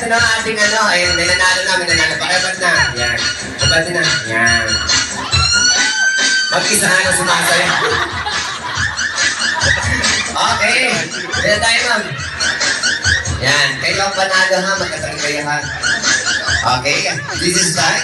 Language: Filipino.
na ating ano, ayun, may nanalo na, may nanalo. Pakibad na. Yan. Pakibad na. Yan. Mag-isa na sumasayo. Okay. Kaya tayo, ma'am. Yan. Kayo ang panalo ha, magkatang kayo ha. Okay. This is back.